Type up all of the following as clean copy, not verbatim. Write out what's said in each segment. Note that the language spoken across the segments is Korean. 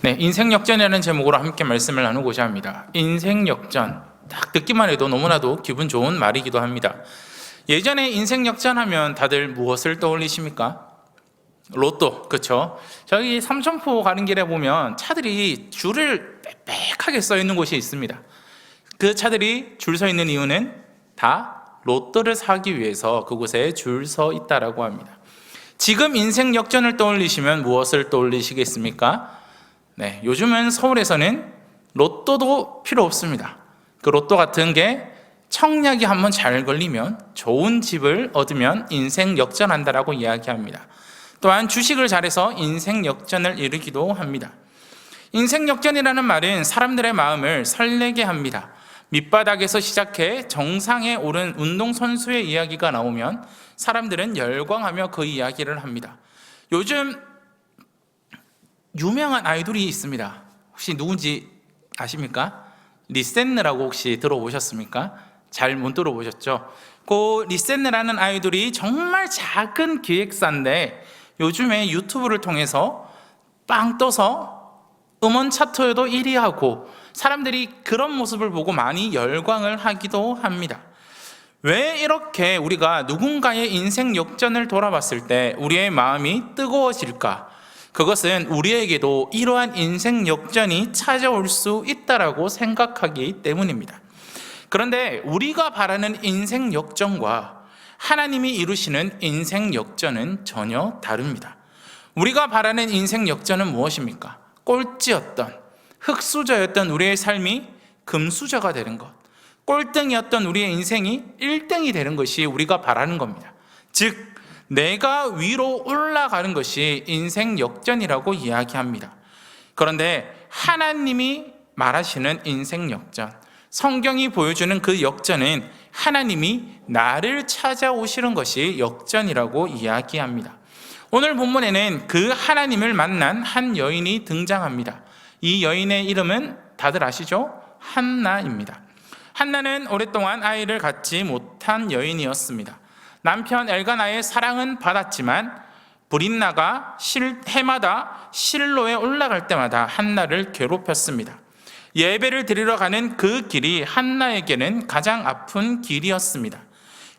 네, 인생역전이라는 제목으로 함께 말씀을 나누고자 합니다. 인생역전, 딱 듣기만 해도 너무나도 기분 좋은 말이기도 합니다. 예전에 인생역전하면 다들 무엇을 떠올리십니까? 로또, 그렇죠? 저기 삼천포 가는 길에 보면 차들이 줄을 빽빽하게 써 있는 곳이 있습니다. 그 차들이 줄 서 있는 이유는 다 로또를 사기 위해서 그곳에 줄 서 있다라고 합니다. 지금 인생역전을 떠올리시면 무엇을 떠올리시겠습니까? 네, 요즘은 서울에서는 로또도 필요 없습니다. 그 로또 같은 게 청약이 한번 잘 걸리면 좋은 집을 얻으면 인생 역전한다라고 이야기합니다. 또한 주식을 잘해서 인생 역전을 이루기도 합니다. 인생 역전이라는 말은 사람들의 마음을 설레게 합니다. 밑바닥에서 시작해 정상에 오른 운동선수의 이야기가 나오면 사람들은 열광하며 그 이야기를 합니다. 요즘 유명한 아이돌이 있습니다. 혹시 누군지 아십니까? 리센느라고 혹시 들어보셨습니까? 잘 못 들어보셨죠? 그 리센느라는 아이돌이 정말 작은 기획사인데 요즘에 유튜브를 통해서 빵 떠서 음원 차트에도 1위 하고 사람들이 그런 모습을 보고 많이 열광을 하기도 합니다. 왜 이렇게 우리가 누군가의 인생 역전을 돌아봤을 때 우리의 마음이 뜨거워질까? 그것은 우리에게도 이러한 인생 역전이 찾아올 수 있다라고 생각하기 때문입니다. 그런데 우리가 바라는 인생 역전과 하나님이 이루시는 인생 역전은 전혀 다릅니다. 우리가 바라는 인생 역전은 무엇입니까? 꼴찌였던, 흙수저였던 우리의 삶이 금수저가 되는 것, 꼴등이었던 우리의 인생이 1등이 되는 것이 우리가 바라는 겁니다. 즉 내가 위로 올라가는 것이 인생 역전이라고 이야기합니다. 그런데 하나님이 말하시는 인생 역전, 성경이 보여주는 그 역전은 하나님이 나를 찾아오시는 것이 역전이라고 이야기합니다. 오늘 본문에는 그 하나님을 만난 한 여인이 등장합니다. 이 여인의 이름은 다들 아시죠? 한나입니다. 한나는 오랫동안 아이를 갖지 못한 여인이었습니다. 남편 엘가나의 사랑은 받았지만 브릿나가 해마다 실로에 올라갈 때마다 한나를 괴롭혔습니다. 예배를 드리러 가는 그 길이 한나에게는 가장 아픈 길이었습니다.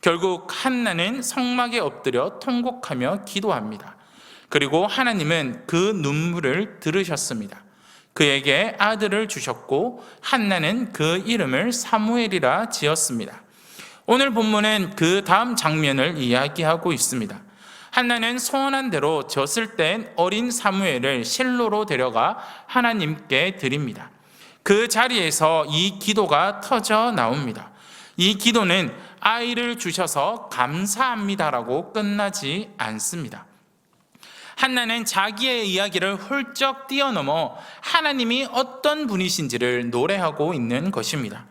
결국 한나는 성막에 엎드려 통곡하며 기도합니다. 그리고 하나님은 그 눈물을 들으셨습니다. 그에게 아들을 주셨고 한나는 그 이름을 사무엘이라 지었습니다. 오늘 본문은 그 다음 장면을 이야기하고 있습니다. 한나는 소원한 대로 젖을 땐 어린 사무엘을 실로로 데려가 하나님께 드립니다. 그 자리에서 이 기도가 터져 나옵니다. 이 기도는 아이를 주셔서 감사합니다라고 끝나지 않습니다. 한나는 자기의 이야기를 훌쩍 뛰어넘어 하나님이 어떤 분이신지를 노래하고 있는 것입니다.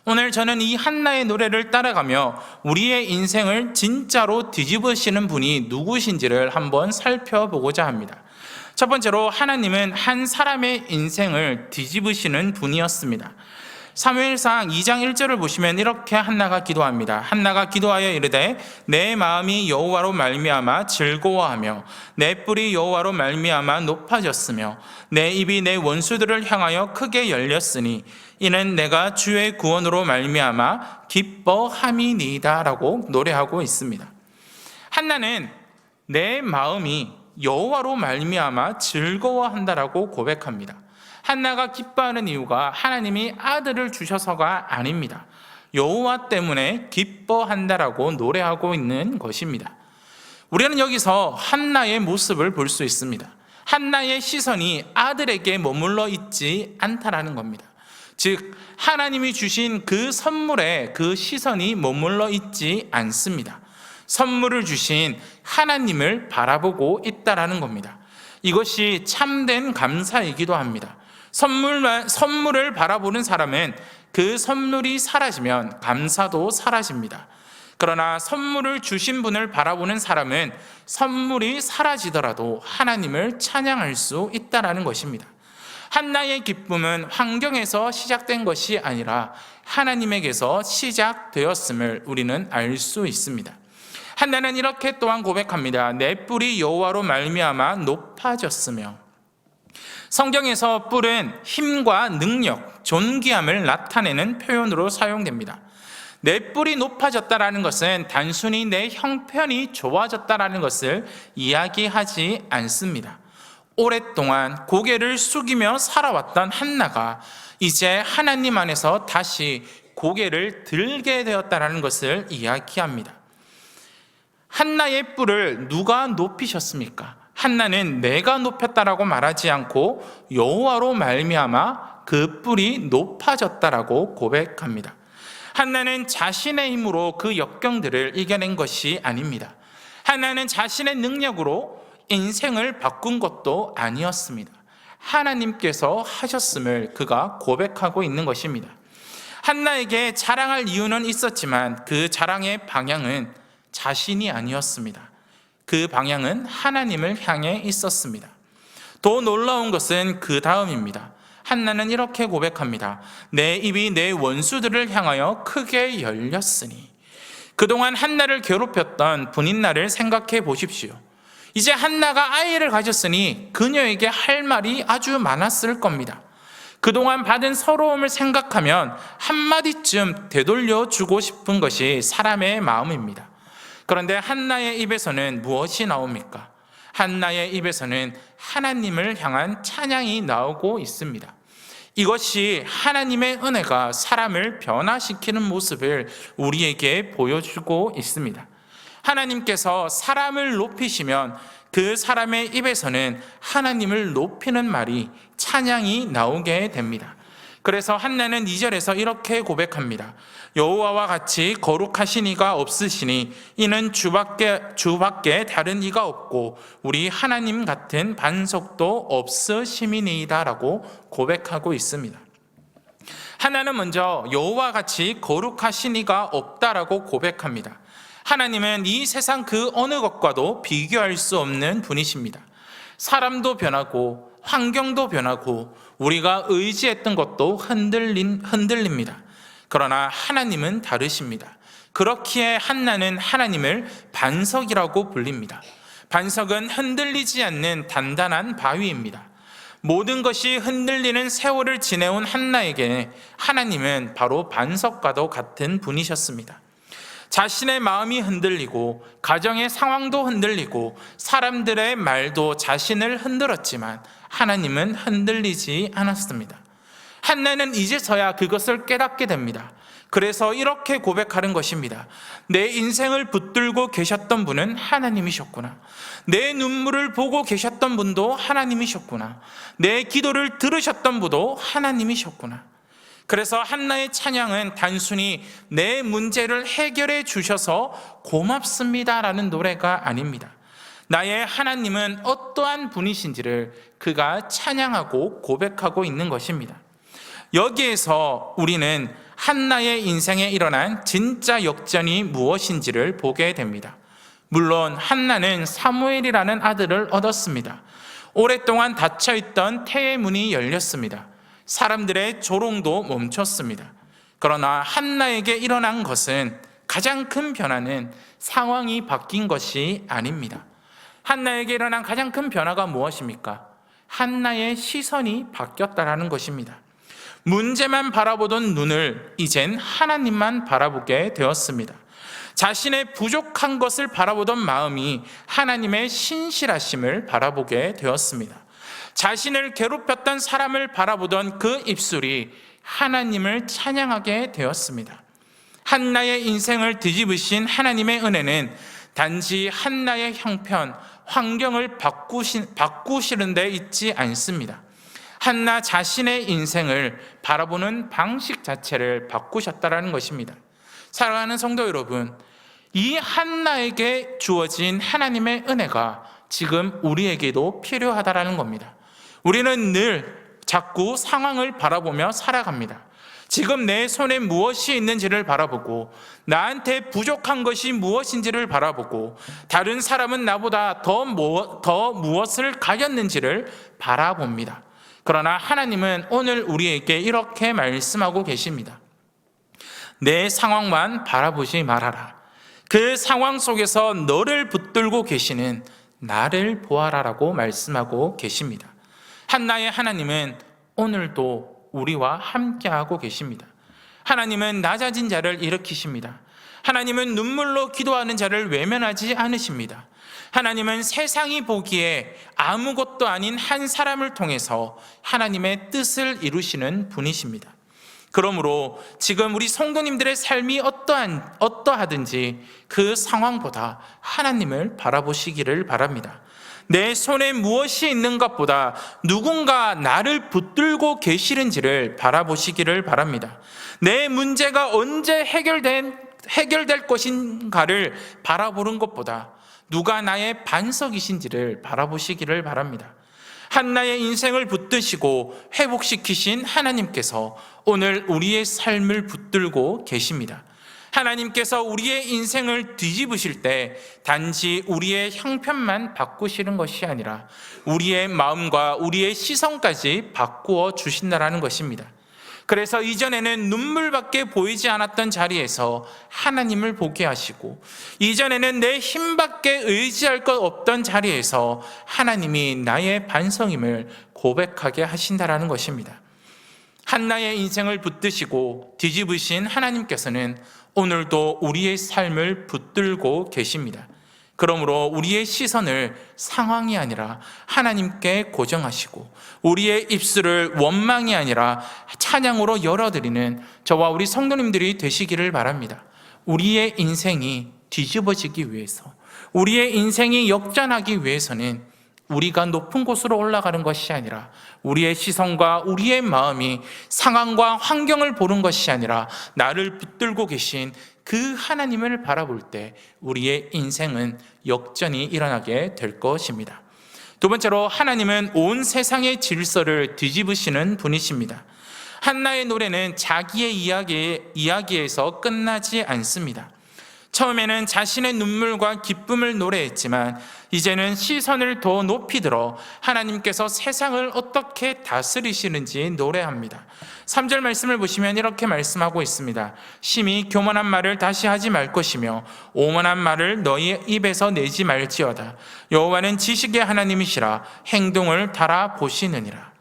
오늘 저는 이 한나의 노래를 따라가며 우리의 인생을 진짜로 뒤집으시는 분이 누구신지를 한번 살펴보고자 합니다. 첫 번째로 하나님은 한 사람의 인생을 뒤집으시는 분이었습니다. 사무엘상 2장 1절을 보시면 이렇게 한나가 기도합니다. 한나가 기도하여 이르되 내 마음이 여호와로 말미암아 즐거워하며 내 뿔이 여호와로 말미암아 높아졌으며 내 입이 내 원수들을 향하여 크게 열렸으니 이는 내가 주의 구원으로 말미암아 기뻐함이니이다 라고 노래하고 있습니다. 한나는 내 마음이 여호와로 말미암아 즐거워한다라고 고백합니다. 한나가 기뻐하는 이유가 하나님이 아들을 주셔서가 아닙니다. 여호와 때문에 기뻐한다라고 노래하고 있는 것입니다. 우리는 여기서 한나의 모습을 볼 수 있습니다. 한나의 시선이 아들에게 머물러 있지 않다라는 겁니다. 즉 하나님이 주신 그 선물에 그 시선이 머물러 있지 않습니다. 선물을 주신 하나님을 바라보고 있다라는 겁니다. 이것이 참된 감사이기도 합니다. 선물을 바라보는 사람은 그 선물이 사라지면 감사도 사라집니다. 그러나 선물을 주신 분을 바라보는 사람은 선물이 사라지더라도 하나님을 찬양할 수 있다는 것입니다. 한나의 기쁨은 환경에서 시작된 것이 아니라 하나님에게서 시작되었음을 우리는 알 수 있습니다. 한나는 이렇게 또한 고백합니다. 내 뿔이 여호와로 말미암아 높아졌으며 성경에서 뿔은 힘과 능력, 존귀함을 나타내는 표현으로 사용됩니다. 내 뿔이 높아졌다라는 것은 단순히 내 형편이 좋아졌다라는 것을 이야기하지 않습니다. 오랫동안 고개를 숙이며 살아왔던 한나가 이제 하나님 안에서 다시 고개를 들게 되었다라는 것을 이야기합니다. 한나의 뿔을 누가 높이셨습니까? 한나는 내가 높였다라고 말하지 않고 여호와로 말미암아 그 뿔이 높아졌다라고 고백합니다. 한나는 자신의 힘으로 그 역경들을 이겨낸 것이 아닙니다. 한나는 자신의 능력으로 인생을 바꾼 것도 아니었습니다. 하나님께서 하셨음을 그가 고백하고 있는 것입니다. 한나에게 자랑할 이유는 있었지만 그 자랑의 방향은 자신이 아니었습니다. 그 방향은 하나님을 향해 있었습니다. 더 놀라운 것은 그 다음입니다. 한나는 이렇게 고백합니다. 내 입이 내 원수들을 향하여 크게 열렸으니. 그동안 한나를 괴롭혔던 분인나를 생각해 보십시오. 이제 한나가 아이를 가졌으니 그녀에게 할 말이 아주 많았을 겁니다. 그동안 받은 서러움을 생각하면 한마디쯤 되돌려 주고 싶은 것이 사람의 마음입니다. 그런데 한나의 입에서는 무엇이 나옵니까? 한나의 입에서는 하나님을 향한 찬양이 나오고 있습니다. 이것이 하나님의 은혜가 사람을 변화시키는 모습을 우리에게 보여주고 있습니다. 하나님께서 사람을 높이시면 그 사람의 입에서는 하나님을 높이는 말이, 찬양이 나오게 됩니다. 그래서 한나는 2절에서 이렇게 고백합니다. 여호와와 같이 거룩하신 이가 없으시니 이는 주밖에 다른 이가 없고 우리 하나님 같은 반석도 없으심이니이다 라고 고백하고 있습니다. 한나는 먼저 여호와와 같이 거룩하신 이가 없다라고 고백합니다. 하나님은 이 세상 그 어느 것과도 비교할 수 없는 분이십니다. 사람도 변하고 환경도 변하고 우리가 의지했던 것도 흔들립니다. 그러나 하나님은 다르십니다. 그렇기에 한나는 하나님을 반석이라고 불립니다. 반석은 흔들리지 않는 단단한 바위입니다. 모든 것이 흔들리는 세월을 지내온 한나에게 하나님은 바로 반석과도 같은 분이셨습니다. 자신의 마음이 흔들리고 가정의 상황도 흔들리고 사람들의 말도 자신을 흔들었지만 하나님은 흔들리지 않았습니다. 한나는 이제서야 그것을 깨닫게 됩니다. 그래서 이렇게 고백하는 것입니다. 내 인생을 붙들고 계셨던 분은 하나님이셨구나. 내 눈물을 보고 계셨던 분도 하나님이셨구나. 내 기도를 들으셨던 분도 하나님이셨구나. 그래서 한나의 찬양은 단순히 내 문제를 해결해 주셔서 고맙습니다라는 노래가 아닙니다. 나의 하나님은 어떠한 분이신지를 그가 찬양하고 고백하고 있는 것입니다. 여기에서 우리는 한나의 인생에 일어난 진짜 역전이 무엇인지를 보게 됩니다. 물론 한나는 사무엘이라는 아들을 얻었습니다. 오랫동안 닫혀있던 태의 문이 열렸습니다. 사람들의 조롱도 멈췄습니다. 그러나 한나에게 일어난 것은, 가장 큰 변화는 상황이 바뀐 것이 아닙니다. 한나에게 일어난 가장 큰 변화가 무엇입니까? 한나의 시선이 바뀌었다라는 것입니다. 문제만 바라보던 눈을 이젠 하나님만 바라보게 되었습니다. 자신의 부족한 것을 바라보던 마음이 하나님의 신실하심을 바라보게 되었습니다. 자신을 괴롭혔던 사람을 바라보던 그 입술이 하나님을 찬양하게 되었습니다. 한나의 인생을 뒤집으신 하나님의 은혜는 단지 한나의 형편, 환경을 바꾸시는 데 있지 않습니다. 한나 자신의 인생을 바라보는 방식 자체를 바꾸셨다는 것입니다. 사랑하는 성도 여러분, 이 한나에게 주어진 하나님의 은혜가 지금 우리에게도 필요하다는 겁니다. 우리는 늘 자꾸 상황을 바라보며 살아갑니다. 지금 내 손에 무엇이 있는지를 바라보고, 나한테 부족한 것이 무엇인지를 바라보고, 다른 사람은 나보다 더 무엇을 가졌는지를 바라봅니다. 그러나 하나님은 오늘 우리에게 이렇게 말씀하고 계십니다. 내 상황만 바라보지 말아라. 그 상황 속에서 너를 붙들고 계시는 나를 보아라라고 말씀하고 계십니다. 한나의 하나님은 오늘도 우리와 함께하고 계십니다. 하나님은 낮아진 자를 일으키십니다. 하나님은 눈물로 기도하는 자를 외면하지 않으십니다. 하나님은 세상이 보기에 아무것도 아닌 한 사람을 통해서 하나님의 뜻을 이루시는 분이십니다. 그러므로 지금 우리 성도님들의 삶이 어떠하든지 그 상황보다 하나님을 바라보시기를 바랍니다. 내 손에 무엇이 있는 것보다 누군가 나를 붙들고 계시는지를 바라보시기를 바랍니다. 내 문제가 언제 해결될 것인가를 바라보는 것보다 누가 나의 반석이신지를 바라보시기를 바랍니다. 한나의 인생을 붙드시고 회복시키신 하나님께서 오늘 우리의 삶을 붙들고 계십니다. 하나님께서 우리의 인생을 뒤집으실 때 단지 우리의 형편만 바꾸시는 것이 아니라 우리의 마음과 우리의 시선까지 바꾸어 주신다는 것입니다. 그래서 이전에는 눈물밖에 보이지 않았던 자리에서 하나님을 보게 하시고, 이전에는 내 힘밖에 의지할 것 없던 자리에서 하나님이 나의 반성임을 고백하게 하신다는 것입니다. 한나의 인생을 붙드시고 뒤집으신 하나님께서는 오늘도 우리의 삶을 붙들고 계십니다. 그러므로 우리의 시선을 상황이 아니라 하나님께 고정하시고 우리의 입술을 원망이 아니라 찬양으로 열어드리는 저와 우리 성도님들이 되시기를 바랍니다. 우리의 인생이 뒤집어지기 위해서, 우리의 인생이 역전하기 위해서는 우리가 높은 곳으로 올라가는 것이 아니라 우리의 시선과 우리의 마음이 상황과 환경을 보는 것이 아니라 나를 붙들고 계신 그 하나님을 바라볼 때 우리의 인생은 역전이 일어나게 될 것입니다. 두 번째로, 하나님은 온 세상의 질서를 뒤집으시는 분이십니다. 한나의 노래는 자기의 이야기에서 끝나지 않습니다. 처음에는 자신의 눈물과 기쁨을 노래했지만 이제는 시선을 더 높이 들어 하나님께서 세상을 어떻게 다스리시는지 노래합니다. 3절 말씀을 보시면 이렇게 말씀하고 있습니다. 심히 교만한 말을 다시 하지 말 것이며 오만한 말을 너희 입에서 내지 말지어다. 여호와는 지식의 하나님이시라 행동을 달아보시느니라.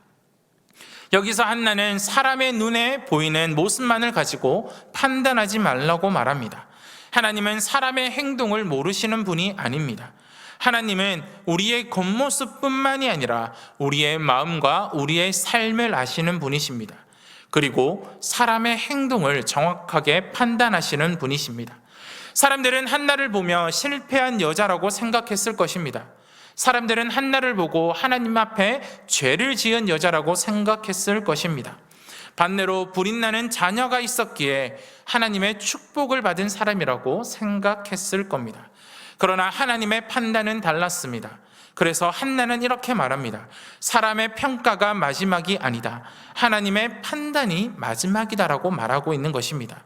여기서 한나는 사람의 눈에 보이는 모습만을 가지고 판단하지 말라고 말합니다. 하나님은 사람의 행동을 모르시는 분이 아닙니다. 하나님은 우리의 겉모습뿐만이 아니라 우리의 마음과 우리의 삶을 아시는 분이십니다. 그리고 사람의 행동을 정확하게 판단하시는 분이십니다. 사람들은 한나를 보며 실패한 여자라고 생각했을 것입니다. 사람들은 한나를 보고 하나님 앞에 죄를 지은 여자라고 생각했을 것입니다. 반대로 불임나는 자녀가 있었기에 하나님의 축복을 받은 사람이라고 생각했을 겁니다. 그러나 하나님의 판단은 달랐습니다. 그래서 한나는 이렇게 말합니다. 사람의 평가가 마지막이 아니다. 하나님의 판단이 마지막이다라고 말하고 있는 것입니다.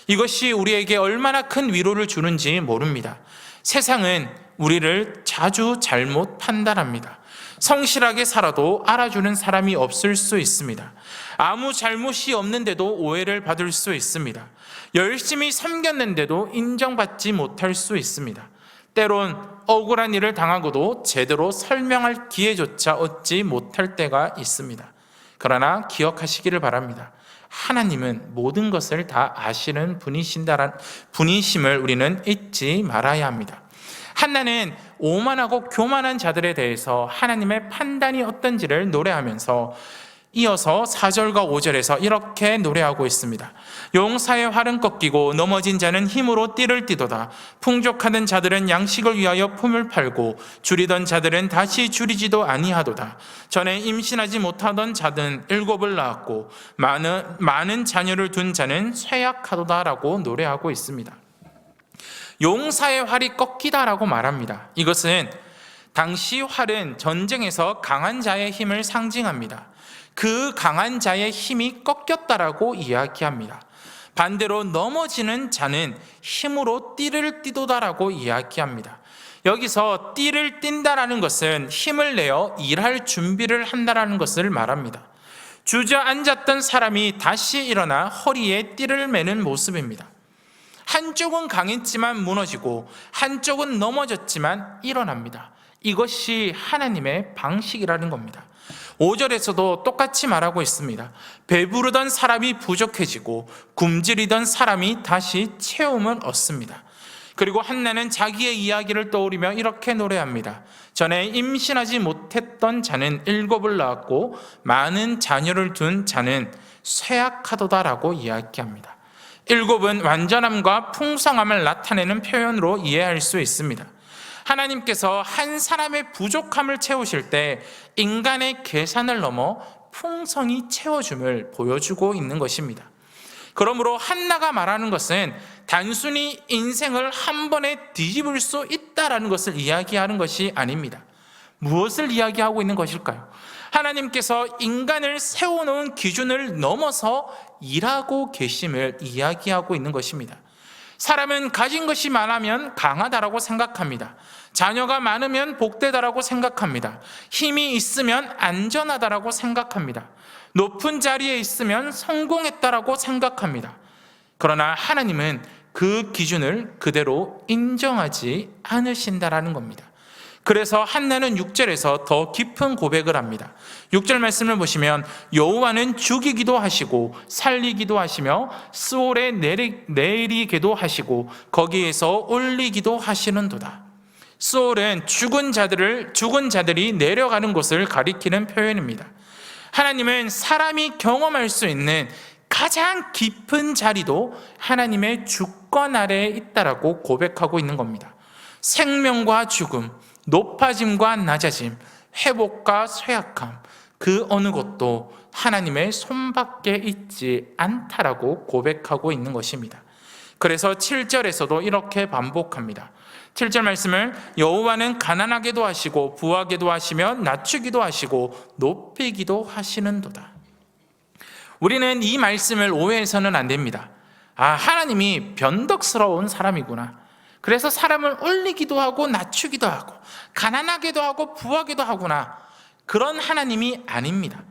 이것이 우리에게 얼마나 큰 위로를 주는지 모릅니다. 세상은 우리를 자주 잘못 판단합니다. 성실하게 살아도 알아주는 사람이 없을 수 있습니다. 아무 잘못이 없는데도 오해를 받을 수 있습니다. 열심히 섬겼는데도 인정받지 못할 수 있습니다. 때론 억울한 일을 당하고도 제대로 설명할 기회조차 얻지 못할 때가 있습니다. 그러나 기억하시기를 바랍니다. 하나님은 모든 것을 다 아시는 분이심을 우리는 잊지 말아야 합니다. 한나는 오만하고 교만한 자들에 대해서 하나님의 판단이 어떤지를 노래하면서 이어서 4절과 5절에서 이렇게 노래하고 있습니다. 용사의 활은 꺾이고 넘어진 자는 힘으로 띠를 띠도다. 풍족하던 자들은 양식을 위하여 품을 팔고 줄이던 자들은 다시 줄이지도 아니하도다. 전에 임신하지 못하던 자는 7을 낳았고 많은 자녀를 둔 자는 쇠약하도다라고 노래하고 있습니다. 용사의 활이 꺾이다라고 말합니다. 이것은 당시 활은 전쟁에서 강한 자의 힘을 상징합니다. 그 강한 자의 힘이 꺾였다라고 이야기합니다. 반대로 넘어지는 자는 힘으로 띠를 띠도다라고 이야기합니다. 여기서 띠를 띈다라는 것은 힘을 내어 일할 준비를 한다라는 것을 말합니다. 주저앉았던 사람이 다시 일어나 허리에 띠를 매는 모습입니다. 한쪽은 강했지만 무너지고 한쪽은 넘어졌지만 일어납니다. 이것이 하나님의 방식이라는 겁니다. 5절에서도 똑같이 말하고 있습니다. 배부르던 사람이 부족해지고 굶주리던 사람이 다시 채움을 얻습니다. 그리고 한나는 자기의 이야기를 떠올리며 이렇게 노래합니다. 전에 임신하지 못했던 자는 7을 낳았고 많은 자녀를 둔 자는 쇠약하도다라고 이야기합니다. 7은 완전함과 풍성함을 나타내는 표현으로 이해할 수 있습니다. 하나님께서 한 사람의 부족함을 채우실 때 인간의 계산을 넘어 풍성히 채워줌을 보여주고 있는 것입니다. 그러므로 한나가 말하는 것은 단순히 인생을 한 번에 뒤집을 수 있다라는 것을 이야기하는 것이 아닙니다. 무엇을 이야기하고 있는 것일까요? 하나님께서 인간을 세워놓은 기준을 넘어서 일하고 계심을 이야기하고 있는 것입니다. 사람은 가진 것이 많으면 강하다라고 생각합니다. 자녀가 많으면 복되다라고 생각합니다. 힘이 있으면 안전하다라고 생각합니다. 높은 자리에 있으면 성공했다라고 생각합니다. 그러나 하나님은 그 기준을 그대로 인정하지 않으신다라는 겁니다. 그래서 한나는 6절에서 더 깊은 고백을 합니다. 6절 말씀을 보시면 여호와는 죽이기도 하시고 살리기도 하시며 스올에 내리기도 하시고 거기에서 올리기도 하시는도다. 스올은 죽은 자들이 내려가는 곳을 가리키는 표현입니다. 하나님은 사람이 경험할 수 있는 가장 깊은 자리도 하나님의 주권 아래에 있다라고 고백하고 있는 겁니다. 생명과 죽음, 높아짐과 낮아짐, 회복과 쇠약함, 그 어느 것도 하나님의 손밖에 있지 않다라고 고백하고 있는 것입니다. 그래서 7절에서도 이렇게 반복합니다. 7절 말씀을 여호와는 가난하게도 하시고 부하게도 하시며 낮추기도 하시고 높이기도 하시는도다. 우리는 이 말씀을 오해해서는 안 됩니다. 하나님이 변덕스러운 사람이구나. 그래서 사람을 올리기도 하고 낮추기도 하고 가난하게도 하고 부하게도 하구나. 그런 하나님이 아닙니다.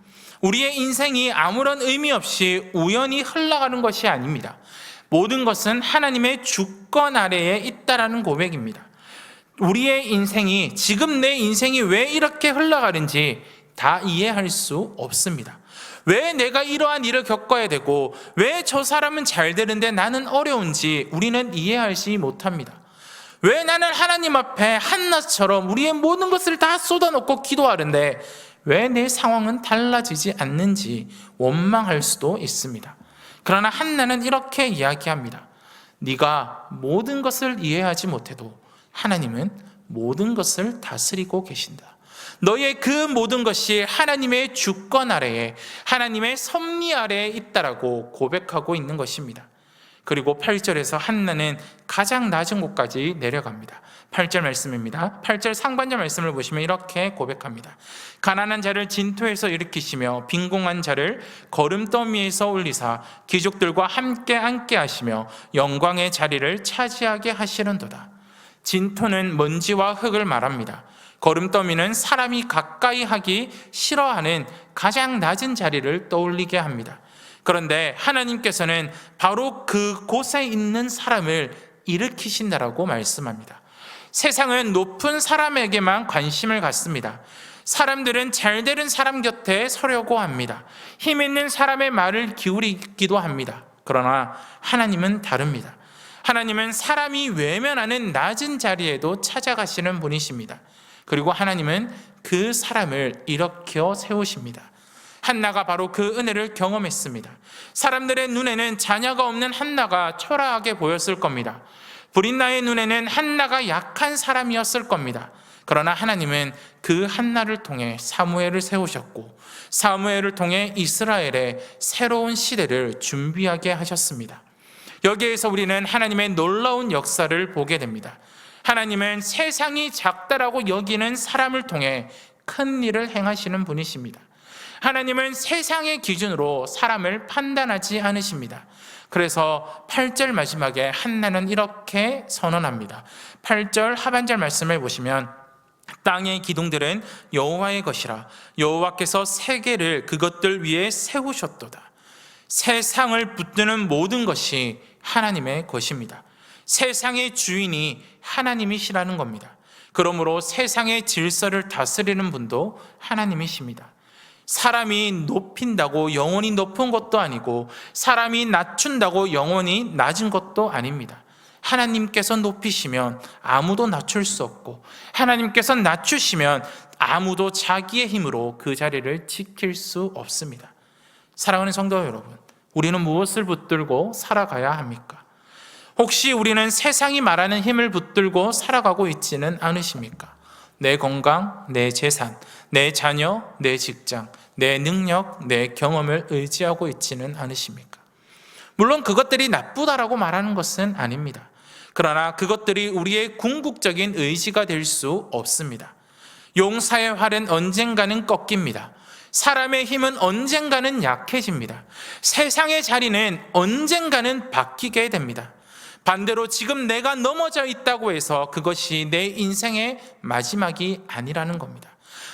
우리의 인생이 아무런 의미 없이 우연히 흘러가는 것이 아닙니다. 모든 것은 하나님의 주권 아래에 있다라는 고백입니다. 우리의 인생이, 지금 내 인생이 왜 이렇게 흘러가는지 다 이해할 수 없습니다. 왜 내가 이러한 일을 겪어야 되고 왜 저 사람은 잘 되는데 나는 어려운지 우리는 이해하지 못합니다. 왜 나는 하나님 앞에 한나처럼 우리의 모든 것을 다 쏟아놓고 기도하는데 왜 내 상황은 달라지지 않는지 원망할 수도 있습니다. 그러나 한나는 이렇게 이야기합니다. 네가 모든 것을 이해하지 못해도 하나님은 모든 것을 다스리고 계신다. 너의 그 모든 것이 하나님의 주권 아래에, 하나님의 섭리 아래에 있다라고 고백하고 있는 것입니다. 그리고 8절에서 한나는 가장 낮은 곳까지 내려갑니다. 8절 말씀입니다. 8절 상반절 말씀을 보시면 이렇게 고백합니다. 가난한 자를 진토에서 일으키시며 빈궁한 자를 거름더미에서 올리사 귀족들과 함께 앉게 하시며 영광의 자리를 차지하게 하시는도다. 진토는 먼지와 흙을 말합니다. 거름더미는 사람이 가까이 하기 싫어하는 가장 낮은 자리를 떠올리게 합니다. 그런데 하나님께서는 바로 그곳에 있는 사람을 일으키신다라고 말씀합니다. 세상은 높은 사람에게만 관심을 갖습니다. 사람들은 잘 되는 사람 곁에 서려고 합니다. 힘 있는 사람의 말을 기울이기도 합니다. 그러나 하나님은 다릅니다. 하나님은 사람이 외면하는 낮은 자리에도 찾아가시는 분이십니다. 그리고 하나님은 그 사람을 일으켜 세우십니다. 한나가 바로 그 은혜를 경험했습니다. 사람들의 눈에는 자녀가 없는 한나가 초라하게 보였을 겁니다. 브린나의 눈에는 한나가 약한 사람이었을 겁니다. 그러나 하나님은 그 한나를 통해 사무엘을 세우셨고 사무엘을 통해 이스라엘의 새로운 시대를 준비하게 하셨습니다. 여기에서 우리는 하나님의 놀라운 역사를 보게 됩니다. 하나님은 세상이 작다라고 여기는 사람을 통해 큰 일을 행하시는 분이십니다. 하나님은 세상의 기준으로 사람을 판단하지 않으십니다. 그래서 8절 마지막에 한나는 이렇게 선언합니다. 8절 하반절 말씀을 보시면 땅의 기둥들은 여호와의 것이라 여호와께서 세계를 그것들 위에 세우셨도다. 세상을 붙드는 모든 것이 하나님의 것입니다. 세상의 주인이 하나님이시라는 겁니다. 그러므로 세상의 질서를 다스리는 분도 하나님이십니다. 사람이 높인다고 영원히 높은 것도 아니고 사람이 낮춘다고 영원히 낮은 것도 아닙니다. 하나님께서 높이시면 아무도 낮출 수 없고 하나님께서 낮추시면 아무도 자기의 힘으로 그 자리를 지킬 수 없습니다. 사랑하는 성도 여러분, 우리는 무엇을 붙들고 살아가야 합니까? 혹시 우리는 세상이 말하는 힘을 붙들고 살아가고 있지는 않으십니까? 내 건강, 내 재산, 내 자녀, 내 직장, 내 능력, 내 경험을 의지하고 있지는 않으십니까? 물론 그것들이 나쁘다라고 말하는 것은 아닙니다. 그러나 그것들이 우리의 궁극적인 의지가 될 수 없습니다. 용사의 활은 언젠가는 꺾입니다. 사람의 힘은 언젠가는 약해집니다. 세상의 자리는 언젠가는 바뀌게 됩니다. 반대로 지금 내가 넘어져 있다고 해서 그것이 내 인생의 마지막이 아니라는 겁니다.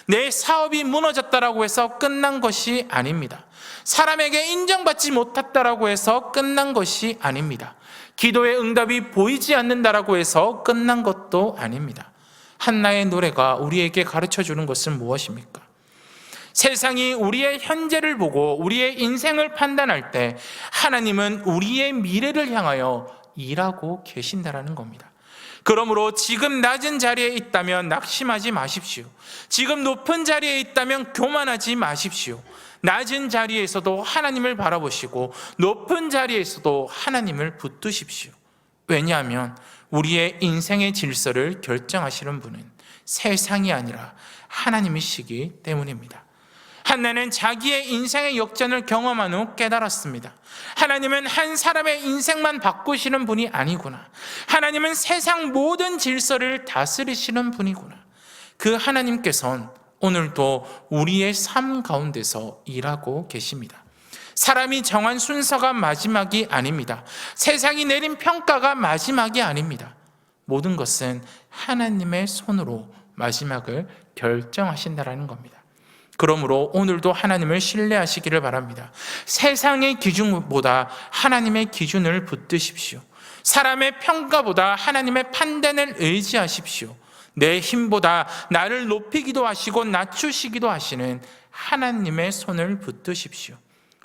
내 사업이 무너졌다라고 해서 끝난 것이 아닙니다. 사람에게 인정받지 못했다라고 해서 끝난 것이 아닙니다. 기도의 응답이 보이지 않는다라고 해서 끝난 것도 아닙니다. 한나의 노래가 우리에게 가르쳐 주는 것은 무엇입니까? 세상이 우리의 현재를 보고 우리의 인생을 판단할 때 하나님은 우리의 미래를 향하여 일하고 계신다라는 겁니다. 그러므로 지금 낮은 자리에 있다면 낙심하지 마십시오. 지금 높은 자리에 있다면 교만하지 마십시오. 낮은 자리에서도 하나님을 바라보시고 높은 자리에서도 하나님을 붙드십시오. 왜냐하면 우리의 인생의 질서를 결정하시는 분은 세상이 아니라 하나님이시기 때문입니다. 한나는 자기의 인생의 역전을 경험한 후 깨달았습니다. 하나님은 한 사람의 인생만 바꾸시는 분이 아니구나. 하나님은 세상 모든 질서를 다스리시는 분이구나. 그 하나님께서는 오늘도 우리의 삶 가운데서 일하고 계십니다. 사람이 정한 순서가 마지막이 아닙니다. 세상이 내린 평가가 마지막이 아닙니다. 모든 것은 하나님의 손으로 마지막을 결정하신다는 겁니다. 그러므로 오늘도 하나님을 신뢰하시기를 바랍니다. 세상의 기준보다 하나님의 기준을 붙드십시오. 사람의 평가보다 하나님의 판단을 의지하십시오. 내 힘보다 나를 높이기도 하시고 낮추시기도 하시는 하나님의 손을 붙드십시오.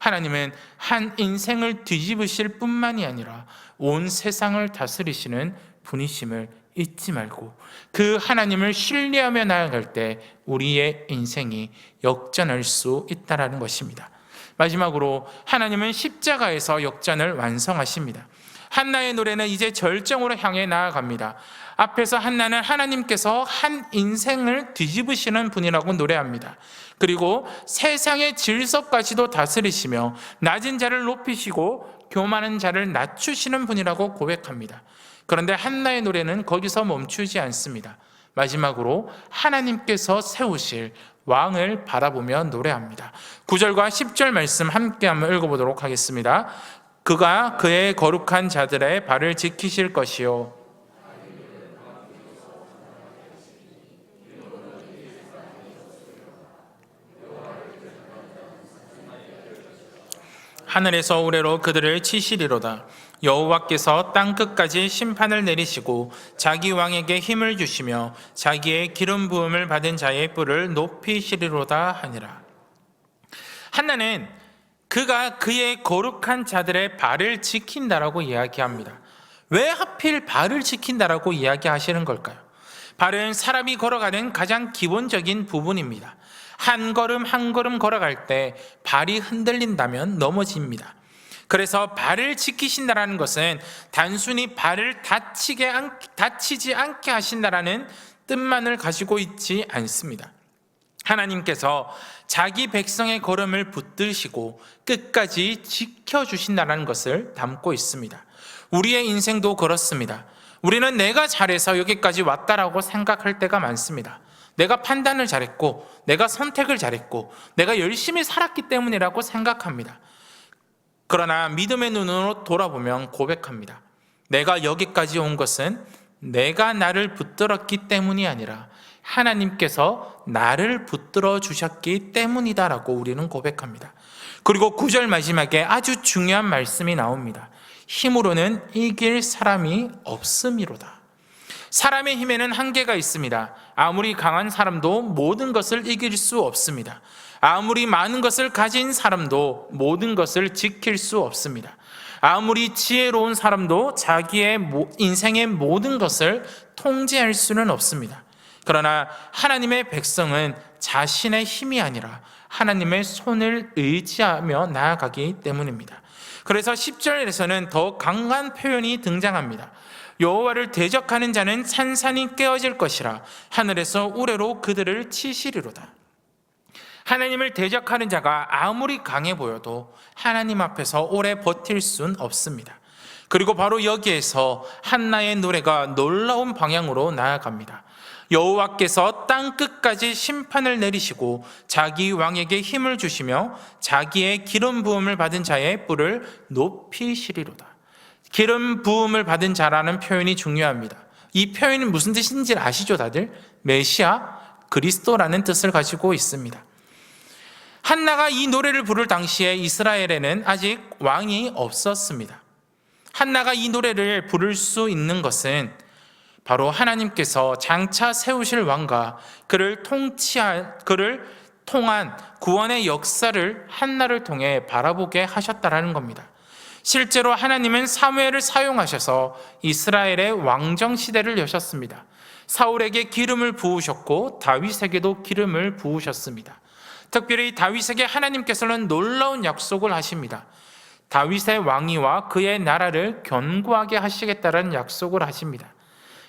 하나님은 한 인생을 뒤집으실 뿐만이 아니라 온 세상을 다스리시는 분이심을 잊지 말고 그 하나님을 신뢰하며 나아갈 때 우리의 인생이 역전할 수 있다는 것입니다. 마지막으로 하나님은 십자가에서 역전을 완성하십니다. 한나의 노래는 이제 절정으로 향해 나아갑니다. 앞에서 한나는 하나님께서 한 인생을 뒤집으시는 분이라고 노래합니다. 그리고 세상의 질서까지도 다스리시며 낮은 자를 높이시고 교만한 자를 낮추시는 분이라고 고백합니다. 그런데 한나의 노래는 거기서 멈추지 않습니다. 마지막으로 하나님께서 세우실 왕을 바라보며 노래합니다. 9절과 10절 말씀 함께 한번 읽어보도록 하겠습니다. 그가 그의 거룩한 자들의 발을 지키실 것이요 하늘에서 우레로 그들을 치시리로다. 여호와께서 땅끝까지 심판을 내리시고 자기 왕에게 힘을 주시며 자기의 기름 부음을 받은 자의 뿔을 높이시리로다 하니라. 한나는 그가 그의 거룩한 자들의 발을 지킨다라고 이야기합니다. 왜 하필 발을 지킨다라고 이야기하시는 걸까요? 발은 사람이 걸어가는 가장 기본적인 부분입니다. 한 걸음 한 걸음 걸어갈 때 발이 흔들린다면 넘어집니다. 그래서 발을 지키신다라는 것은 단순히 발을 다치지 않게 하신다라는 뜻만을 가지고 있지 않습니다. 하나님께서 자기 백성의 걸음을 붙드시고 끝까지 지켜주신다는 것을 담고 있습니다. 우리의 인생도 그렇습니다. 우리는 내가 잘해서 여기까지 왔다라고 생각할 때가 많습니다. 내가 판단을 잘했고 내가 선택을 잘했고 내가 열심히 살았기 때문이라고 생각합니다. 그러나 믿음의 눈으로 돌아보면 고백합니다. 내가 여기까지 온 것은 내가 나를 붙들었기 때문이 아니라 하나님께서 나를 붙들어 주셨기 때문이다라고 우리는 고백합니다. 그리고 9절 마지막에 아주 중요한 말씀이 나옵니다. 힘으로는 이길 사람이 없음이로다. 사람의 힘에는 한계가 있습니다. 아무리 강한 사람도 모든 것을 이길 수 없습니다. 아무리 많은 것을 가진 사람도 모든 것을 지킬 수 없습니다. 아무리 지혜로운 사람도 자기의 인생의 모든 것을 통제할 수는 없습니다. 그러나 하나님의 백성은 자신의 힘이 아니라 하나님의 손을 의지하며 나아가기 때문입니다. 그래서 10절에서는 더 강한 표현이 등장합니다. 여호와를 대적하는 자는 산산이 깨어질 것이라 하늘에서 우레로 그들을 치시리로다. 하나님을 대적하는 자가 아무리 강해 보여도 하나님 앞에서 오래 버틸 수는 없습니다. 그리고 바로 여기에서 한나의 노래가 놀라운 방향으로 나아갑니다. 여호와께서 땅 끝까지 심판을 내리시고 자기 왕에게 힘을 주시며 자기의 기름 부음을 받은 자의 뿔을 높이시리로다. 기름 부음을 받은 자라는 표현이 중요합니다. 이 표현이 무슨 뜻인지 아시죠, 다들? 메시아, 그리스도라는 뜻을 가지고 있습니다. 한나가 이 노래를 부를 당시에 이스라엘에는 아직 왕이 없었습니다. 한나가 이 노래를 부를 수 있는 것은 바로 하나님께서 장차 세우실 왕과 그를 통한 구원의 역사를 한나를 통해 바라보게 하셨다라는 겁니다. 실제로 하나님은 사무엘을 사용하셔서 이스라엘의 왕정 시대를 여셨습니다. 사울에게 기름을 부으셨고 다윗에게도 기름을 부으셨습니다. 특별히 다윗에게 하나님께서는 놀라운 약속을 하십니다. 다윗의 왕위와 그의 나라를 견고하게 하시겠다는 약속을 하십니다.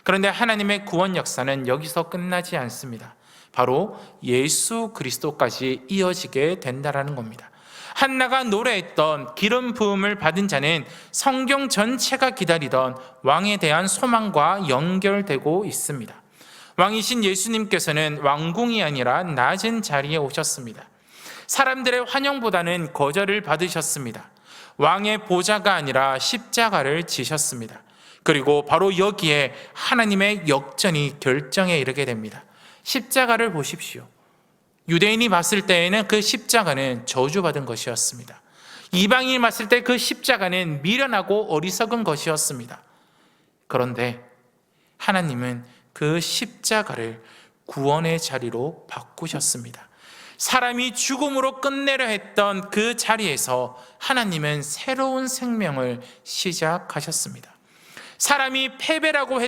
그런데 하나님의 구원 역사는 여기서 끝나지 않습니다. 바로 예수 그리스도까지 이어지게 된다는 겁니다. 한나가 노래했던 기름 부음을 받은 자는 성경 전체가 기다리던 왕에 대한 소망과 연결되고 있습니다. 왕이신 예수님께서는 왕궁이 아니라 낮은 자리에 오셨습니다. 사람들의 환영보다는 거절을 받으셨습니다. 왕의 보좌가 아니라 십자가를 지셨습니다. 그리고 바로 여기에 하나님의 역전이 결정에 이르게 됩니다. 십자가를 보십시오. 유대인이 봤을 때에는 그 십자가는 저주받은 것이었습니다. 이방인이 봤을 때 그 십자가는 미련하고 어리석은 것이었습니다. 그런데 하나님은 그 십자가를 구원의 자리로 바꾸셨습니다. 사람이 죽음으로 끝내려 했던 그 자리에서 하나님은 새로운 생명을 시작하셨습니다. 사람이 패배라고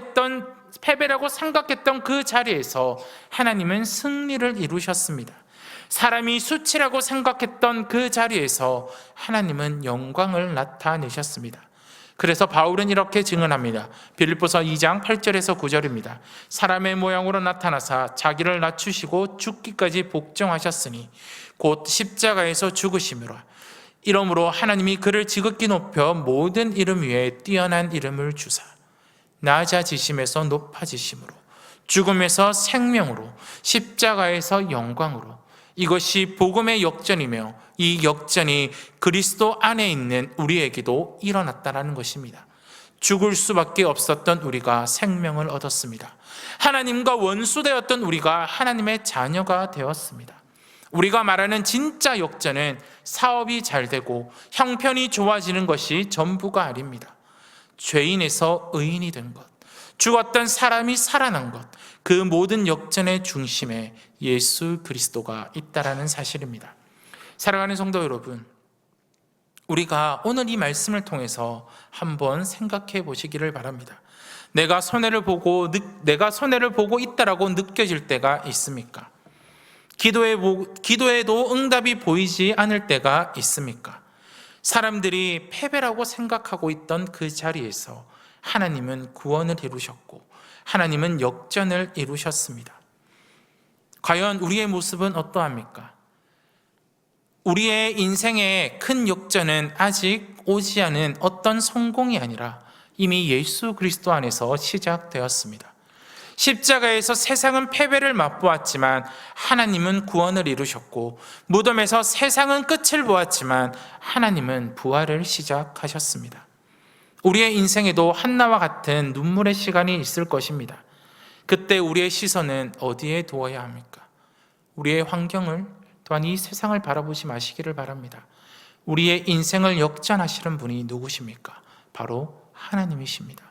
생각했던 그 자리에서 하나님은 승리를 이루셨습니다. 사람이 수치라고 생각했던 그 자리에서 하나님은 영광을 나타내셨습니다. 그래서 바울은 이렇게 증언합니다. 빌립보서 2장 8절에서 9절입니다. 사람의 모양으로 나타나사 자기를 낮추시고 죽기까지 복종하셨으니 곧 십자가에서 죽으심이라. 이러므로 하나님이 그를 지극히 높여 모든 이름 위에 뛰어난 이름을 주사 낮아지심에서 높아지심으로 죽음에서 생명으로 십자가에서 영광으로 이것이 복음의 역전이며 이 역전이 그리스도 안에 있는 우리에게도 일어났다는 것입니다. 죽을 수밖에 없었던 우리가 생명을 얻었습니다. 하나님과 원수되었던 우리가 하나님의 자녀가 되었습니다. 우리가 말하는 진짜 역전은 사업이 잘 되고 형편이 좋아지는 것이 전부가 아닙니다. 죄인에서 의인이 된 것, 죽었던 사람이 살아난 것, 그 모든 역전의 중심에 예수 그리스도가 있다라는 사실입니다. 사랑하는 성도 여러분, 우리가 오늘 이 말씀을 통해서 한번 생각해 보시기를 바랍니다. 내가 손해를 보고 있다라고 느껴질 때가 있습니까? 기도에도 응답이 보이지 않을 때가 있습니까? 사람들이 패배라고 생각하고 있던 그 자리에서 하나님은 구원을 이루셨고 하나님은 역전을 이루셨습니다. 과연 우리의 모습은 어떠합니까? 우리의 인생의 큰 역전은 아직 오지 않은 어떤 성공이 아니라 이미 예수 그리스도 안에서 시작되었습니다. 십자가에서 세상은 패배를 맛보았지만 하나님은 구원을 이루셨고, 무덤에서 세상은 끝을 보았지만 하나님은 부활을 시작하셨습니다. 우리의 인생에도 한나와 같은 눈물의 시간이 있을 것입니다. 그때 우리의 시선은 어디에 두어야 합니까? 우리의 환경을, 또한 이 세상을 바라보지 마시기를 바랍니다. 우리의 인생을 역전하시는 분이 누구십니까? 바로 하나님이십니다.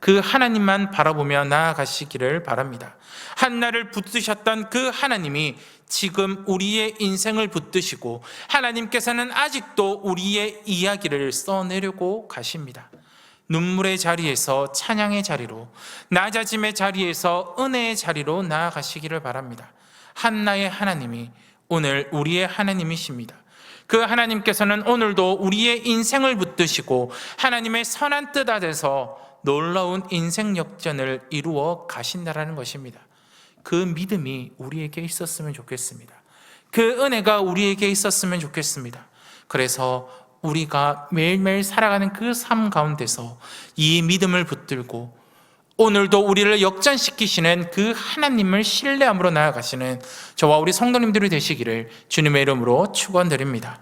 그 하나님만 바라보며 나아가시기를 바랍니다. 한나를 붙드셨던 그 하나님이 지금 우리의 인생을 붙드시고 하나님께서는 아직도 우리의 이야기를 써내려고 가십니다. 눈물의 자리에서 찬양의 자리로, 낮아짐의 자리에서 은혜의 자리로 나아가시기를 바랍니다. 한나의 하나님이 오늘 우리의 하나님이십니다. 그 하나님께서는 오늘도 우리의 인생을 붙드시고 하나님의 선한 뜻 아래서 놀라운 인생 역전을 이루어 가신다라는 것입니다. 그 믿음이 우리에게 있었으면 좋겠습니다. 그 은혜가 우리에게 있었으면 좋겠습니다. 그래서 우리가 매일매일 살아가는 그 삶 가운데서 이 믿음을 붙들고 오늘도 우리를 역전시키시는 그 하나님을 신뢰함으로 나아가시는 저와 우리 성도님들이 되시기를 주님의 이름으로 축원드립니다.